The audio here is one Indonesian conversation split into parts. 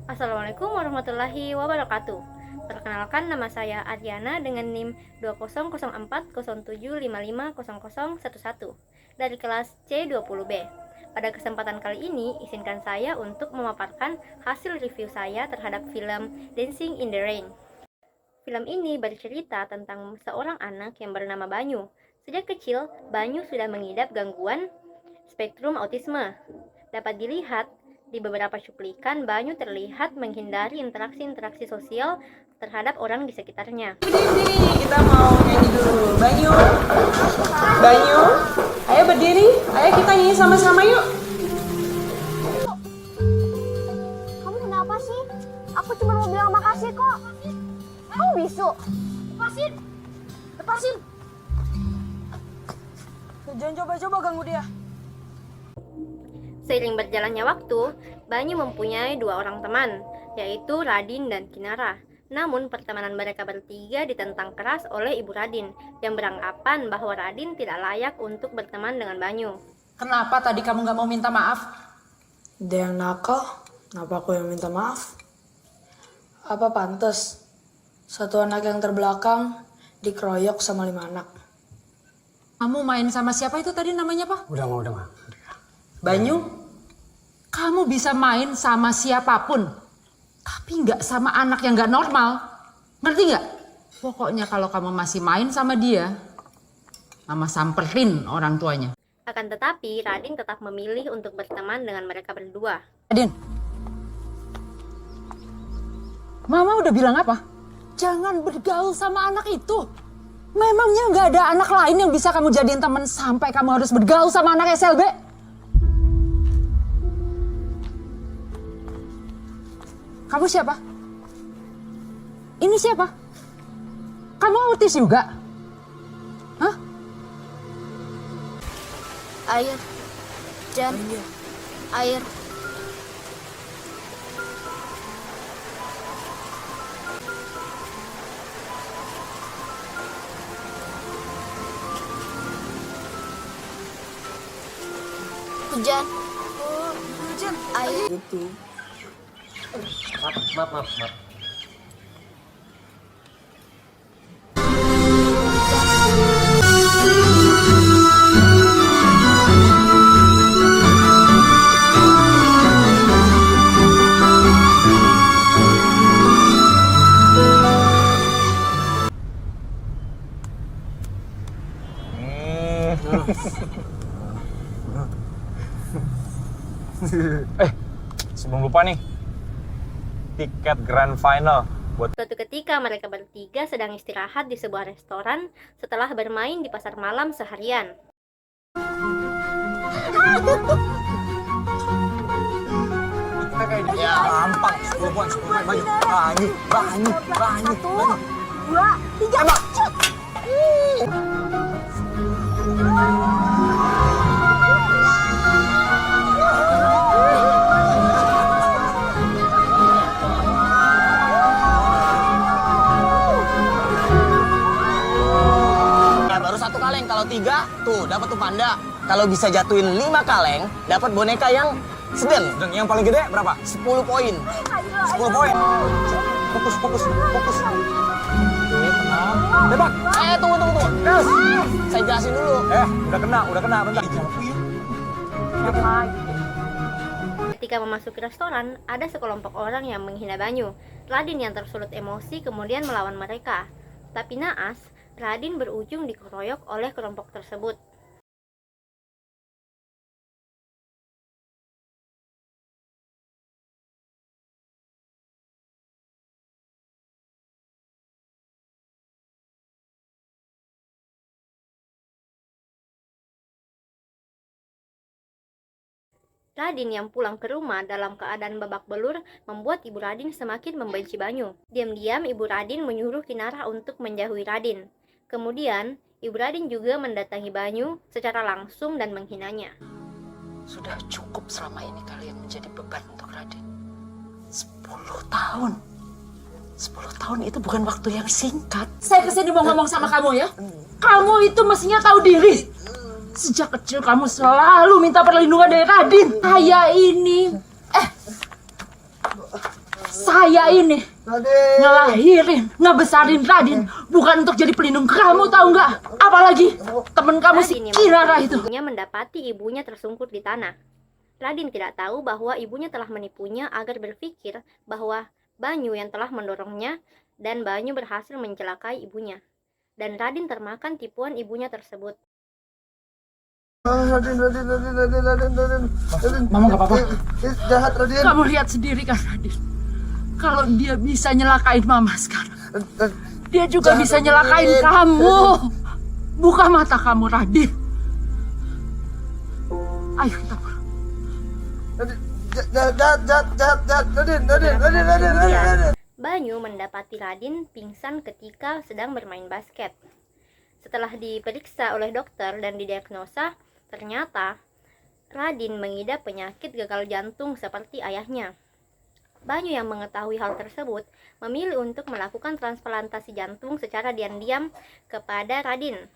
Assalamualaikum warahmatullahi wabarakatuh. Perkenalkan, nama saya Aryana dengan NIM 200407550011 dari kelas C20B. Pada kesempatan kali ini, izinkan saya untuk memaparkan hasil review saya terhadap film Dancing in the Rain. Film ini bercerita tentang seorang anak yang bernama Banyu. Sejak kecil, Banyu sudah mengidap gangguan spektrum autisme. Dapat dilihat di beberapa cuplikan, Banyu terlihat menghindari interaksi-interaksi sosial terhadap orang di sekitarnya. Berdiri, kita mau nyanyi dulu. Banyu, Banyu, ayo berdiri, ayo kita nyanyi sama-sama yuk. Kamu kenapa sih? Aku cuma mau bilang makasih kok. Kamu bisu. Lepasin. Lepasin. Jangan coba-coba ganggu dia. Seiring berjalannya waktu, Banyu mempunyai dua orang teman, yaitu Radin dan Kinara. Namun pertemanan mereka bertiga ditentang keras oleh Ibu Radin yang beranggapan bahwa Radin tidak layak untuk berteman dengan Banyu. Kenapa tadi kamu gak mau minta maaf? Dia yang nakal, kenapa aku yang minta maaf? Apa pantas satu anak yang terbelakang dikeroyok sama 5 anak? Kamu main sama siapa itu tadi namanya apa? Udah mah. Banyu, kamu bisa main sama siapapun, tapi nggak sama anak yang nggak normal. Ngerti nggak? Pokoknya kalau kamu masih main sama dia, Mama samperin orang tuanya. Akan tetapi, Radin tetap memilih untuk berteman dengan mereka berdua. Adin, Mama udah bilang apa? Jangan bergaul sama anak itu. Memangnya nggak ada anak lain yang bisa kamu jadiin teman sampai kamu harus bergaul sama anak SLB? Kamu siapa? Ini siapa? Kamu autis juga? Hah? Air. Jan. Air. Hujan. Hujan. Air. Gitu. Maaf. Sebelum lupa nih, tiket grand final buat Suatu ketika mereka bertiga sedang istirahat di sebuah restoran setelah bermain di pasar malam seharian. ya gampang 10 poin banyu. Satu, dua, tiga. Cut. Ya, baru 1 kaleng, kalau 3 tuh dapat tuh panda. Kalau bisa jatuhin 5 kaleng, dapat boneka yang sedang. dan yang paling gede berapa? 10 poin. 10 poin. Fokus. Oke, tenang. Tembak. Tunggu. Terus, saya jelasin dulu. Udah kena, bentar. Ketika memasuki restoran, ada sekelompok orang yang menghina Banyu. Radin yang tersulut emosi kemudian melawan mereka. Tapi naas, Radin berujung dikeroyok oleh kelompok tersebut. Radin yang pulang ke rumah dalam keadaan babak belur membuat Ibu Radin semakin membenci Banyu. Diam-diam Ibu Radin menyuruh Kinara untuk menjauhi Radin. Kemudian, Ibu Radin juga mendatangi Banyu secara langsung dan menghinanya. Sudah cukup selama ini kalian menjadi beban untuk Radin. 10 tahun. 10 tahun itu bukan waktu yang singkat. Saya kesini mau ngomong sama kamu ya. Kamu itu mestinya tahu diri. Sejak kecil kamu selalu minta perlindungan dari Radin. Saya ini. Saya ini ngelahirin, ngebesarin Radin bukan untuk jadi pelindung kamu, tahu nggak? Apalagi temen kamu si Radin yang Kirara melihat itu. ibunya mendapati ibunya tersungkur di tanah. Radin tidak tahu bahwa ibunya telah menipunya agar berpikir bahwa Banyu yang telah mendorongnya dan Banyu berhasil mencelakai ibunya. Dan Radin termakan tipuan ibunya tersebut. Radin. Mama nggak apa-apa. Jahat Radin. Kamu lihat sendiri kan Radin, kalau dia bisa nyelakain Mama sekarang, dia juga Jahat, bisa nyelakain Radin. kamu. Buka mata kamu, Radin. Ayo kita pulang. Jahat Radin. Banyu mendapati Radin pingsan ketika sedang bermain basket. Setelah diperiksa oleh dokter dan didiagnosa, ternyata Radin mengidap penyakit gagal jantung seperti ayahnya. Banyu yang mengetahui hal tersebut memilih untuk melakukan transplantasi jantung secara diam-diam kepada Radin.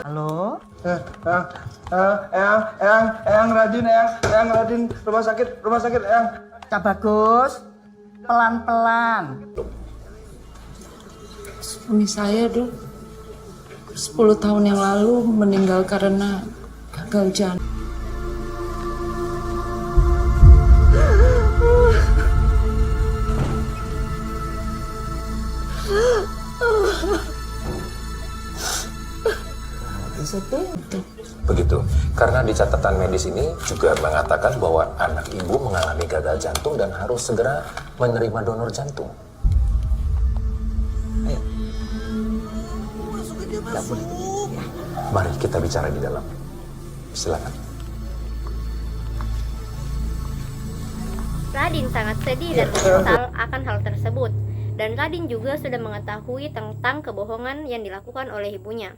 Halo? Eyang Radin, rumah sakit, Eyang. Kak Bagus, pelan-pelan. Suami saya, Dok, 10 tahun yang lalu meninggal karena gagal jantung. Begitu, karena di catatan medis ini juga mengatakan bahwa anak ibu mengalami gagal jantung dan harus segera menerima donor jantung. Ayo. Nggak boleh. Mari kita bicara di dalam. Silakan. Radin sangat sedih dan menyesal akan hal tersebut. Dan Radin juga sudah mengetahui tentang kebohongan yang dilakukan oleh ibunya.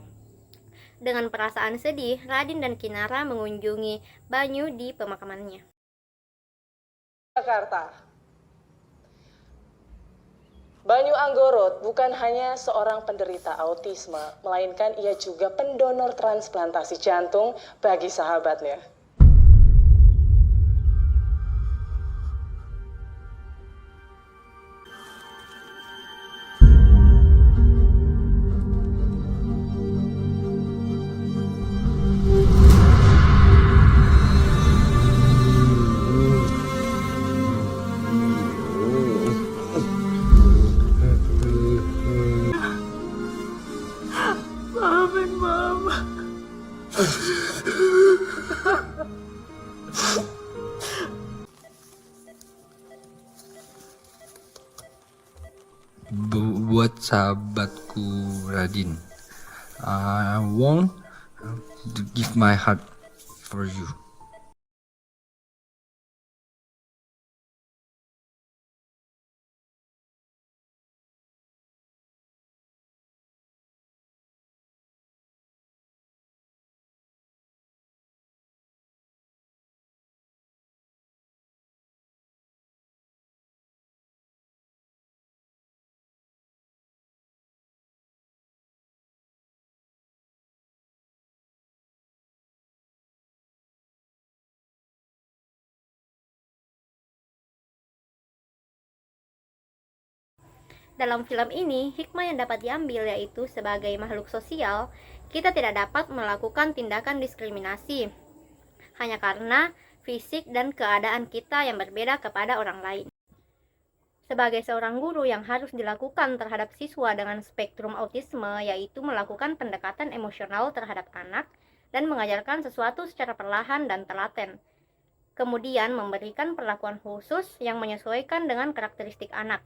Dengan perasaan sedih, Radin dan Kinara mengunjungi Banyu di pemakamannya. Jakarta. Banyu Anggorot bukan hanya seorang penderita autisme, melainkan ia juga pendonor transplantasi jantung bagi sahabatnya. Buat sahabatku Radin, I want to give my heart for you. Dalam film ini, hikmah yang dapat diambil yaitu sebagai makhluk sosial, kita tidak dapat melakukan tindakan diskriminasi hanya karena fisik dan keadaan kita yang berbeda kepada orang lain. Sebagai seorang guru, yang harus dilakukan terhadap siswa dengan spektrum autisme yaitu melakukan pendekatan emosional terhadap anak dan mengajarkan sesuatu secara perlahan dan telaten. Kemudian memberikan perlakuan khusus yang menyesuaikan dengan karakteristik anak.